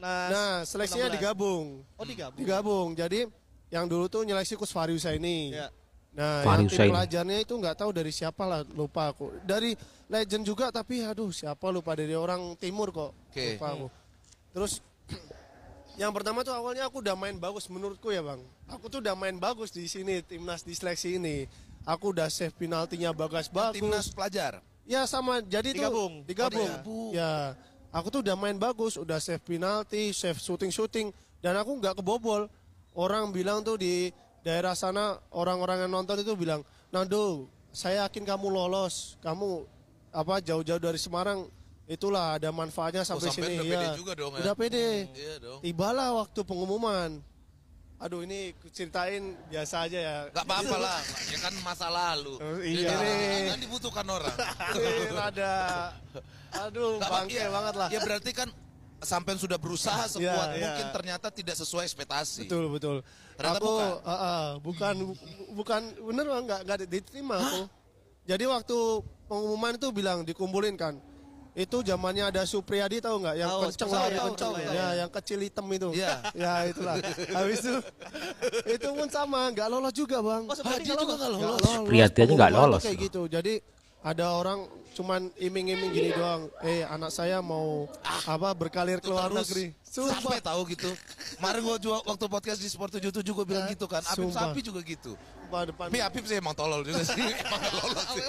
Nah, seleksinya 16. digabung. Oh, digabung. Digabung. Jadi yang dulu tuh nyeleksi Coach Fahri Husaini. Ya. Nah, Fahri yang tim Husaini. pelajarnya itu nggak tahu dari siapa lah, lupa aku. Dari legend juga tapi aduh siapa lupa, dari orang timur kok. Oke. Lupa aku. Terus yang pertama tuh awalnya aku udah main bagus menurutku ya, Bang. Aku tuh udah main bagus di sini timnas di seleksi ini. Aku udah save penaltinya bagus-bagus. Timnas pelajar. Ya sama, jadi Digabung. tuh digabung. Oh, digabung. Ya, aku tuh udah main bagus, udah save penalti, save shooting dan aku nggak kebobol. Orang bilang tuh di daerah sana, orang-orang yang nonton itu bilang, Nando, saya yakin kamu lolos, kamu jauh-jauh dari Semarang, itulah ada manfaatnya sampai sampai sini. udah pede juga dong, ya? Udah pede. Iya dong. Tibalah waktu pengumuman. Aduh, ini ceritain biasa aja ya. Gak apa-apa lah, ya kan masa lalu. Iya nih. Kan dibutuhkan orang. Ada, aduh, Gak bangke iya. banget lah. Ya berarti kan sampai sudah berusaha sekuat Iya, mungkin ternyata tidak sesuai ekspektasi. Betul. Ternyata Aku bukan bener Bang, nggak diterima aku. Jadi waktu pengumuman itu bilang dikumpulin kan. Itu zamannya ada Supriyadi, tahu nggak? Yang Tahu, kenceng tahu, lari tahu, kenceng. tahu, Ya, yang kecil hitam itu. Iya. Ya, itulah. Habis itu pun sama, nggak lolos juga, Bang. Oh, Supriyadi Dia juga nggak nggak Nggak lolos. Supriyadi aja nggak Pengumuman tuh lolos. kayak gitu. Jadi ada orang cuman iming-iming gini doang. Anak saya mau berkarir ke luar Terus negeri. Sampai tahu gitu. Kemarin gua juga waktu podcast di Sport 77 gua bilang gitu kan. Apip Sumpah. Sapi juga gitu. Sumpah depan, Tapi Apip sih emang tolol juga sih. Emang nggak lolos sih.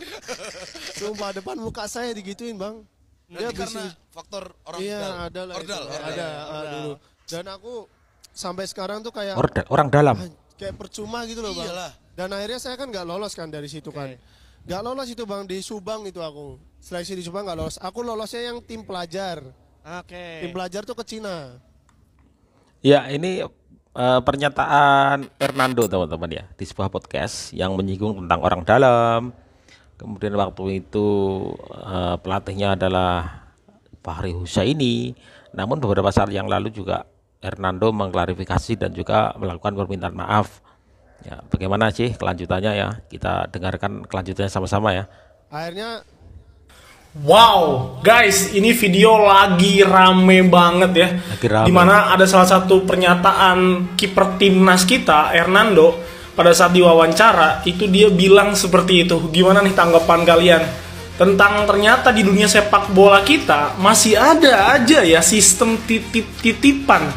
sumpah depan muka saya digituin, Bang. Berarti Dia karena faktor orang Iya, Ordal. ada lah. Ordal. itu. Ada dulu. Dan aku sampai sekarang tuh kayak Orang dalam. kayak percuma gitu loh, Bang. Iyalah. Dan akhirnya saya kan nggak lolos kan dari situ kan. Nggak lolos itu, Bang, di Subang itu aku. Seleksi di Subang nggak lolos. Aku lolosnya yang tim pelajar. Oke. Tim pelajar tuh ke Cina. Ya, ini pernyataan Hernando teman-teman ya di sebuah podcast yang menyinggung tentang orang dalam. Kemudian waktu itu pelatihnya adalah Fahri Husaini. Namun beberapa saat yang lalu juga Hernando mengklarifikasi dan juga melakukan permintaan maaf. Ya, bagaimana sih kelanjutannya ya? Kita dengarkan kelanjutannya sama-sama ya. Akhirnya Wow, guys, ini video lagi rame banget ya. Lagi rame. Dimana ada salah satu pernyataan kiper timnas kita, Hernando, pada saat diwawancara itu dia bilang seperti itu. Gimana nih tanggapan kalian tentang ternyata di dunia sepak bola kita masih ada aja ya sistem titip-titipan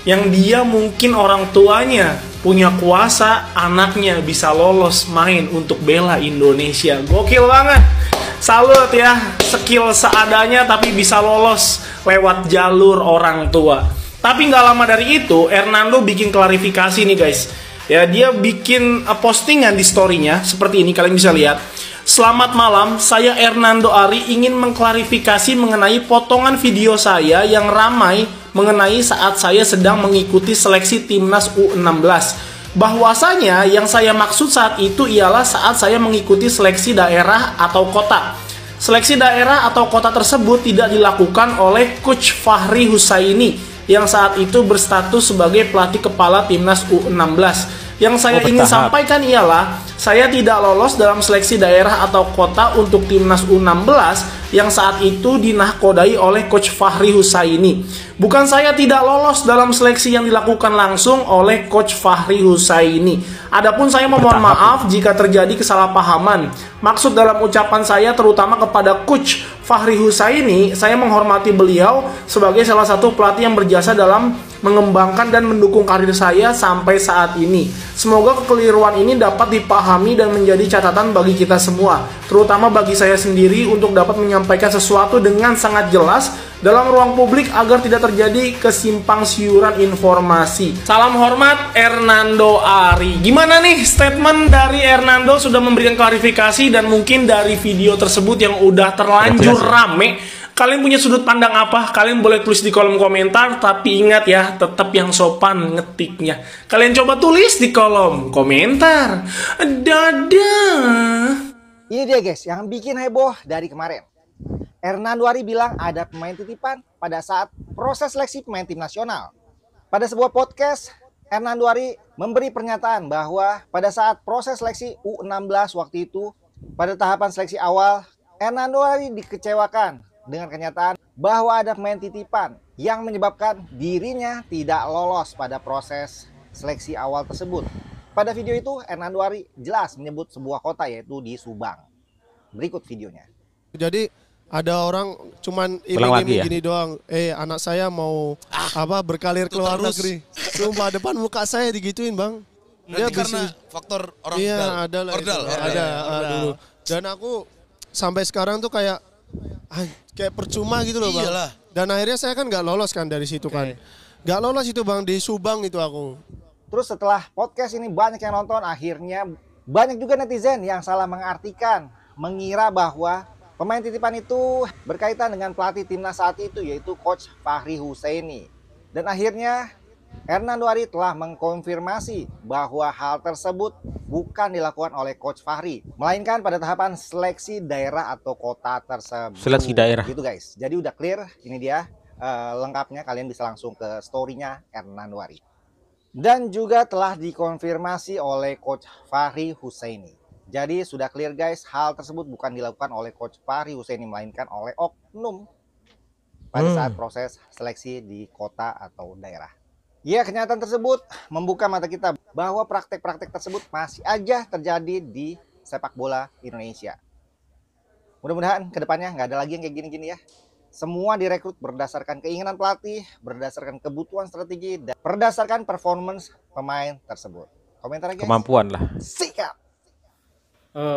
yang dia mungkin orang tuanya punya kuasa, anaknya bisa lolos main untuk bela Indonesia. Gokil banget. Salut ya, skill seadanya tapi bisa lolos lewat jalur orang tua. Tapi nggak lama dari itu, Hernando bikin klarifikasi nih guys. Ya, dia bikin postingan di story-nya seperti ini, kalian bisa lihat. Selamat malam, saya Hernando Ari ingin mengklarifikasi mengenai potongan video saya yang ramai mengenai saat saya sedang mengikuti seleksi timnas U16. Bahwasanya yang saya maksud saat itu ialah saat saya mengikuti seleksi daerah atau kota. Seleksi daerah atau kota tersebut tidak dilakukan oleh Coach Fahri Husaini yang saat itu berstatus sebagai pelatih kepala timnas U16. Yang saya ingin sampaikan ialah saya tidak lolos dalam seleksi daerah atau kota untuk timnas U16 yang saat itu dinahkodai oleh Coach Fahri Husaini. Bukan saya tidak lolos dalam seleksi yang dilakukan langsung oleh Coach Fahri Husaini. Adapun saya memohon maaf jika terjadi kesalahpahaman. Maksud dalam ucapan saya terutama kepada Coach Fahri Husaini, saya menghormati beliau sebagai salah satu pelatih yang berjasa dalam mengembangkan dan mendukung karir saya sampai saat ini. Semoga kekeliruan ini dapat dipahami dan menjadi catatan bagi kita semua, terutama bagi saya sendiri untuk dapat menyampaikan sesuatu dengan sangat jelas dalam ruang publik agar tidak terjadi kesimpang siuran informasi. Salam hormat, Hernando Ari. Gimana nih statement dari Hernando sudah memberikan klarifikasi dan mungkin dari video tersebut yang udah terlanjur rame. Kalian punya sudut pandang apa? Kalian boleh tulis di kolom komentar, tapi ingat ya, tetap yang sopan ngetiknya. Kalian coba tulis di kolom komentar. Dadah. Ini dia guys, yang bikin heboh dari kemarin. Hernando Ari bilang ada pemain titipan pada saat proses seleksi pemain tim nasional. Pada sebuah podcast, Hernando Ari memberi pernyataan bahwa pada saat proses seleksi U16 waktu itu, pada tahapan seleksi awal, Hernando Ari dikecewakan dengan kenyataan bahwa ada pemain titipan yang menyebabkan dirinya tidak lolos pada proses seleksi awal tersebut. Pada video itu, Hernando Ari jelas menyebut sebuah kota yaitu di Subang. Berikut videonya. Jadi ada orang cuman Pulang lagi iming-iming ya? gini doang. Anak saya mau berkalir ke luar terus. negeri. Sumpah depan muka saya digituin, Bang. Dia Nanti karena bisnis. faktor orang Iya, ordal. ada lah Ordal, itu. ordal. Ada dulu. Dan aku sampai sekarang tuh kayak percuma gitu loh, Bang. Iyalah. Dan akhirnya saya kan nggak lolos kan dari situ kan. Nggak lolos itu, Bang, di Subang itu aku. Terus setelah podcast ini banyak yang nonton, akhirnya banyak juga netizen yang salah mengartikan, mengira bahwa pemain titipan itu berkaitan dengan pelatih timnas saat itu, yaitu Coach Fahri Husaini. Dan akhirnya Hernando Ari telah mengkonfirmasi bahwa hal tersebut bukan dilakukan oleh Coach Fahri, melainkan pada tahapan seleksi daerah atau kota tersebut. Seleksi daerah. Gitu guys. Jadi udah clear, ini dia lengkapnya, kalian bisa langsung ke story-nya Hernando Ari. Dan juga telah dikonfirmasi oleh Coach Fahri Husaini. Jadi sudah clear guys, hal tersebut bukan dilakukan oleh Coach Fahri Husaini, melainkan oleh oknum pada saat proses seleksi di kota atau daerah. Ya, kenyataan tersebut membuka mata kita bahwa praktek-praktek tersebut masih aja terjadi di sepak bola Indonesia. Mudah-mudahan kedepannya nggak ada lagi yang kayak gini-gini ya. Semua direkrut berdasarkan keinginan pelatih, berdasarkan kebutuhan strategi, dan berdasarkan performance pemain tersebut. Komentar guys. Kemampuan lah. Sikat.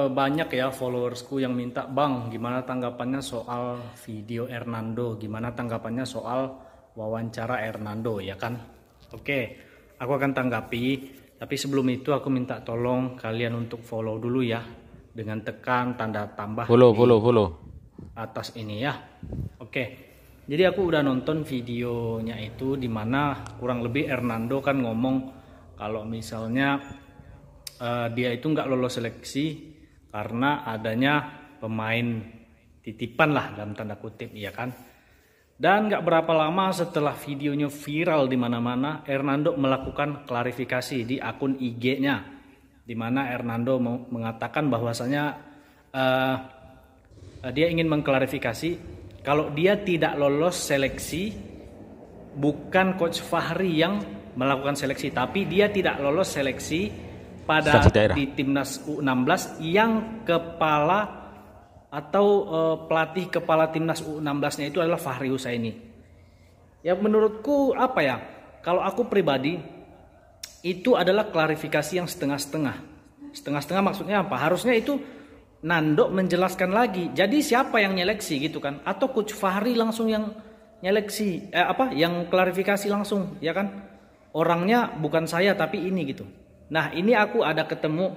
Banyak ya followersku yang minta, Bang, gimana tanggapannya soal video Hernando, gimana tanggapannya soal wawancara Hernando, ya kan? Oke, aku akan tanggapi, tapi sebelum itu aku minta tolong kalian untuk follow dulu ya, dengan tekan tanda tambah Follow. atas ini ya. Oke, jadi aku udah nonton videonya itu, dimana kurang lebih Hernando kan ngomong kalau misalnya dia itu nggak lolos seleksi karena adanya pemain titipan lah dalam tanda kutip, ya kan. Dan nggak berapa lama setelah videonya viral di mana-mana, Hernando melakukan klarifikasi di akun IG-nya, di mana Hernando mengatakan bahwasanya dia ingin mengklarifikasi kalau dia tidak lolos seleksi, bukan Coach Fahri yang melakukan seleksi, tapi dia tidak lolos seleksi pada di timnas U16 yang kepala atau pelatih kepala timnas U16-nya itu adalah Fahri Husaini. Ya menurutku apa ya, kalau aku pribadi itu adalah klarifikasi yang setengah-setengah. Setengah-setengah maksudnya apa? Harusnya itu Nando menjelaskan lagi. Jadi siapa yang nyeleksi gitu kan? Atau Coach Fahri langsung yang nyeleksi yang klarifikasi langsung, ya kan? Orangnya bukan saya tapi ini gitu. Nah, ini aku ada ketemu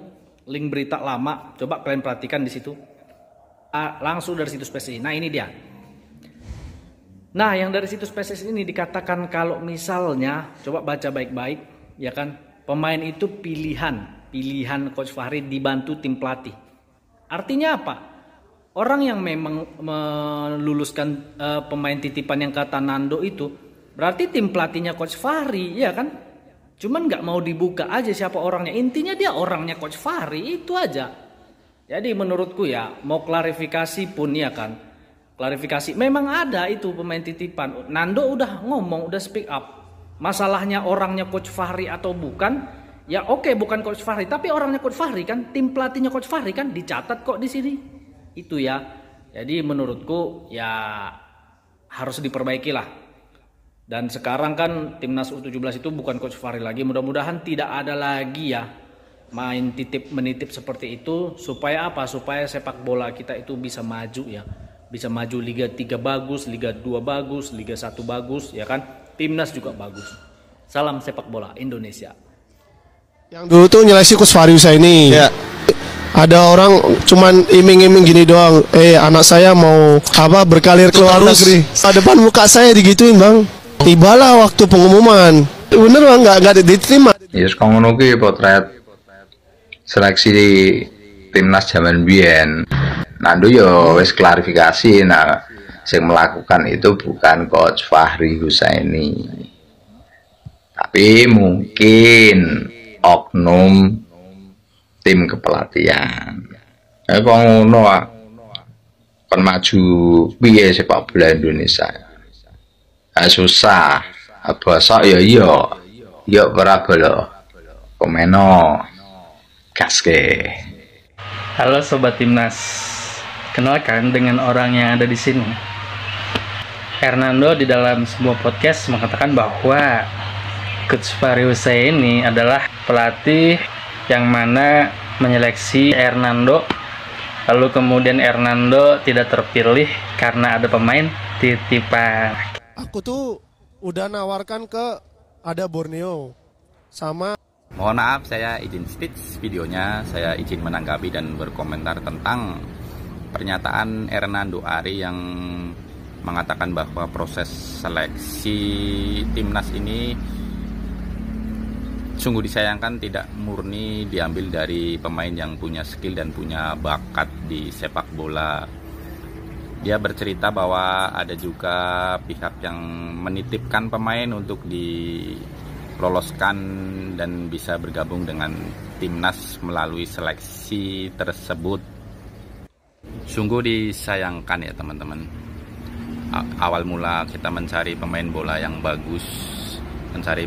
link berita lama, coba kalian perhatikan di situ. Langsung dari situs PSSI. Nah, ini dia. Nah, yang dari situs PSSI ini dikatakan kalau misalnya, coba baca baik-baik, ya kan, pemain itu pilihan Coach Fahri dibantu tim pelatih. Artinya apa? Orang yang memang meluluskan pemain titipan yang kata Nando itu, berarti tim pelatihnya Coach Fahri, ya kan? Cuman nggak mau dibuka aja siapa orangnya. Intinya dia orangnya Coach Fahri, itu aja. Jadi menurutku ya, mau klarifikasi pun ya kan, klarifikasi memang ada itu pemain titipan. Nando udah ngomong, udah speak up. Masalahnya orangnya Coach Fahri atau bukan, ya oke, bukan Coach Fahri, tapi orangnya Coach Fahri kan, tim pelatihnya Coach Fahri kan dicatat kok di sini. Itu ya. Jadi menurutku ya harus diperbaiki lah. Dan sekarang kan timnas U17 itu bukan Coach Fahri lagi. Mudah-mudahan tidak ada lagi ya main titip menitip seperti itu, supaya apa? Supaya sepak bola kita itu bisa maju ya. Bisa maju Liga 3 bagus, Liga 2 bagus, Liga 1 bagus, ya kan? Timnas juga bagus. Salam sepak bola Indonesia. Yang dulu tuh nyeleksi Coach Fahri Husaini. Ya. Ada orang cuman iming-iming gini doang. Anak saya mau berkalir ke luar negeri. Depan muka saya digituin, Bang. Tibalah waktu pengumuman. Bener Bang, nggak diterima. Yes, ngono kuwi potret seleksi di timnas zaman biyen. Nando yo wis klarifikasi, nah yang melakukan itu bukan Coach Fahri Husaini, tapi mungkin oknum tim kepelatihan. Kok ngono kon maju piye sepak bola Indonesia. susah bosok ya iya ora bolo komeno gaske. Halo Sobat Timnas, kenalkan dengan orang yang ada di sini. Hernando di dalam sebuah podcast mengatakan bahwa Coach Fahri Husaini ini adalah pelatih yang mana menyeleksi Hernando, lalu kemudian Hernando tidak terpilih karena ada pemain titipan. Aku tuh udah nawarkan ke ada Borneo sama. Mohon maaf, saya izin stitch videonya, saya izin menanggapi dan berkomentar tentang pernyataan Hernando Ari yang mengatakan bahwa proses seleksi timnas ini sungguh disayangkan tidak murni diambil dari pemain yang punya skill dan punya bakat di sepak bola. Dia bercerita bahwa ada juga pihak yang menitipkan pemain untuk diloloskan dan bisa bergabung dengan timnas melalui seleksi tersebut. Sungguh disayangkan ya teman-teman. Awal mula kita mencari pemain bola yang bagus, mencari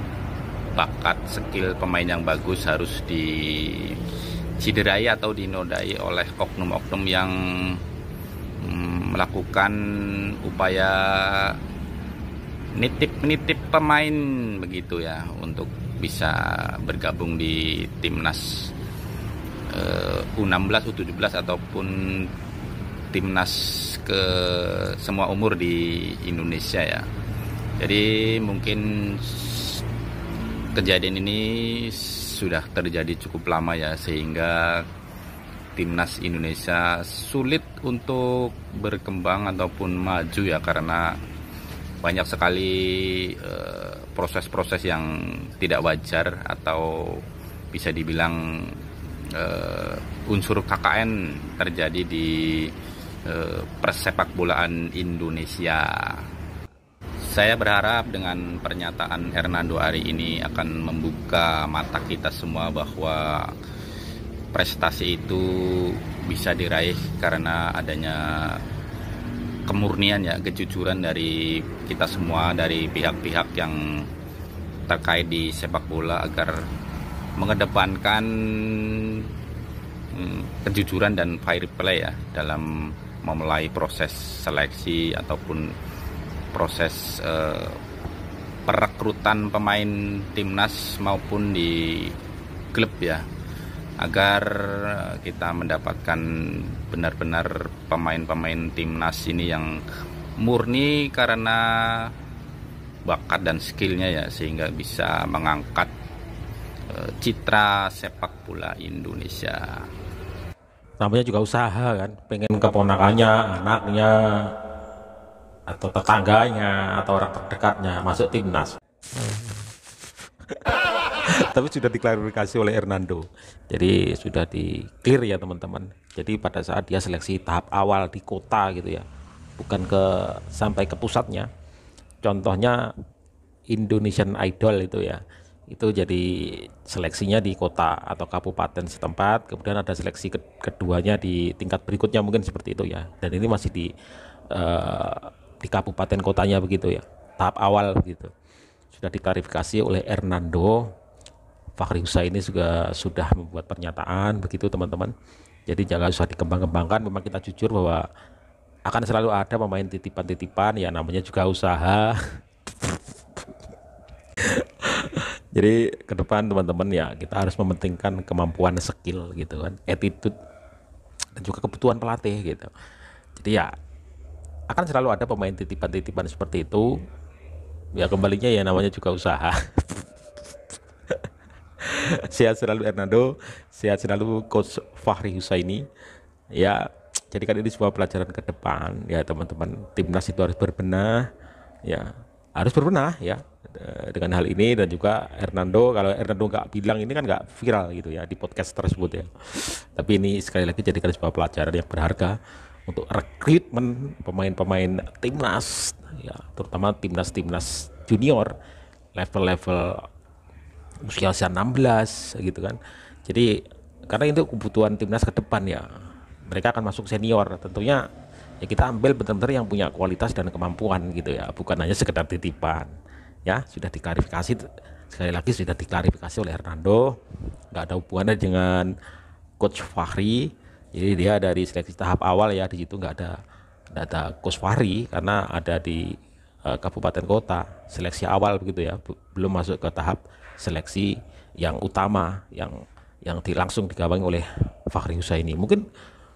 bakat, skill pemain yang bagus harus diciderai atau dinodai oleh oknum-oknum yang melakukan upaya nitip pemain begitu ya untuk bisa bergabung di timnas U16, U17 ataupun timnas ke semua umur di Indonesia ya. Jadi mungkin kejadian ini sudah terjadi cukup lama ya, sehingga timnas Indonesia sulit untuk berkembang ataupun maju ya, karena banyak sekali proses-proses yang tidak wajar atau bisa dibilang unsur KKN terjadi di persepak bolaan Indonesia. Saya berharap dengan pernyataan Hernando Ari ini akan membuka mata kita semua bahwa prestasi itu bisa diraih karena adanya kemurnian ya, kejujuran dari kita semua, dari pihak-pihak yang terkait di sepak bola agar mengedepankan kejujuran dan fair play ya dalam memulai proses seleksi ataupun proses perekrutan pemain timnas maupun di klub ya, agar kita mendapatkan benar-benar pemain-pemain timnas ini yang murni karena bakat dan skillnya ya, sehingga bisa mengangkat citra sepak bola Indonesia. Namanya juga usaha kan, pengen keponakannya, anaknya, atau tetangganya, atau orang terdekatnya masuk timnas. Tapi sudah diklarifikasi oleh Hernando, jadi sudah di clear ya teman-teman. Jadi pada saat dia seleksi tahap awal di kota gitu ya, bukan sampai ke pusatnya. Contohnya Indonesian Idol itu ya, itu jadi seleksinya di kota atau kabupaten setempat, kemudian ada seleksi keduanya di tingkat berikutnya, mungkin seperti itu ya. Dan ini masih di kabupaten kotanya begitu ya, tahap awal begitu. Sudah diklarifikasi oleh Hernando. Fahri Husaini juga sudah membuat pernyataan begitu teman-teman. Jadi jangan usah dikembang-kembangkan, memang kita jujur bahwa akan selalu ada pemain titipan-titipan ya, namanya juga usaha. Jadi ke depan teman-teman ya, kita harus mementingkan kemampuan, skill gitu kan, attitude dan juga kebutuhan pelatih gitu. Jadi ya akan selalu ada pemain titipan-titipan seperti itu. Ya kembalinya ya namanya juga usaha. Sehat selalu Hernando, sehat selalu Coach Fahri Husaini. Ya, jadikan ini sebuah pelajaran ke depan ya teman-teman. Timnas itu harus berbenah ya, harus berbenah ya dengan hal ini. Dan juga Hernando, kalau Hernando nggak bilang ini kan nggak viral gitu ya di podcast tersebut ya. Tapi ini sekali lagi jadikan sebuah pelajaran yang berharga untuk rekrutmen pemain-pemain timnas ya, terutama timnas junior level-level usia 16 gitu kan. Jadi karena itu kebutuhan timnas ke depan ya, mereka akan masuk senior tentunya Ya kita ambil benar-benar yang punya kualitas dan kemampuan gitu ya, bukan hanya sekedar titipan. Ya, sudah diklarifikasi, sekali lagi sudah diklarifikasi oleh Hernando, nggak ada hubungannya dengan Coach Fahri. Jadi dia dari seleksi tahap awal ya, di situ nggak ada Coach Fahri karena ada di kabupaten kota seleksi awal begitu ya, belum masuk ke tahap seleksi yang utama yang langsung digawangi oleh Fahri Husaini.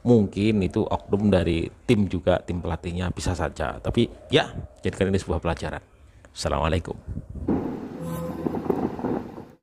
Mungkin itu oknum dari tim juga, tim pelatihnya bisa saja, tapi ya jadikan ini sebuah pelajaran. Assalamualaikum.